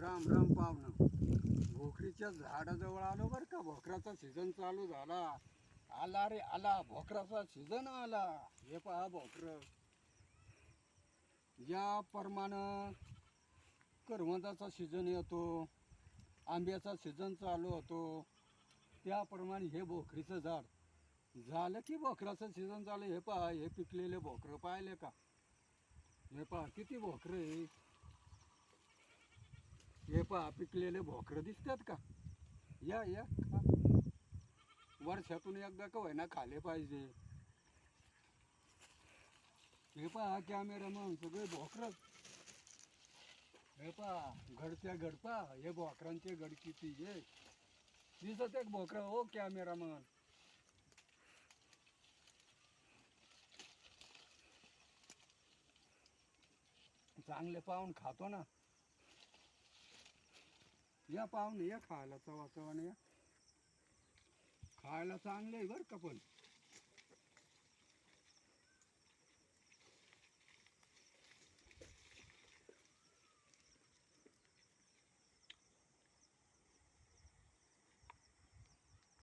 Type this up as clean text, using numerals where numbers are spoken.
राम राम पाहुणं. भोकरीच्या झाडाजवळ आलो बरं का. भोकराचा सीझन चालू झाला. आला रे आला, भोकराचा सीझन आला. हे पहा भोकर. याप्रमाणे करवंदाचा सीझन येतो, आंब्याचा सीझन चालू होतो, त्याप्रमाणे हे भोकरीचं झाड झालं की भोकराचं सीझन चालू. हे पहा, हे पिकलेले भोकरं पाहिले का? हे पहा किती भोकरं आहे. हे पहा पिकलेले भोकरं दिसतात का? या या खा. वर्षातून एकदा का होईना खाले पाहिजे. हे पहा कॅमेरामन, सगळे भोकरं. हे पहा घडच्या घड पहा, हे भोकरांचे घड किती आहे. दिसत एक भोकरं हो कॅमेरामन. चांगले पाहून खातो ना. या पाहून या खायला, चवा चवाने या खायला चांगले आहे बरं का. पण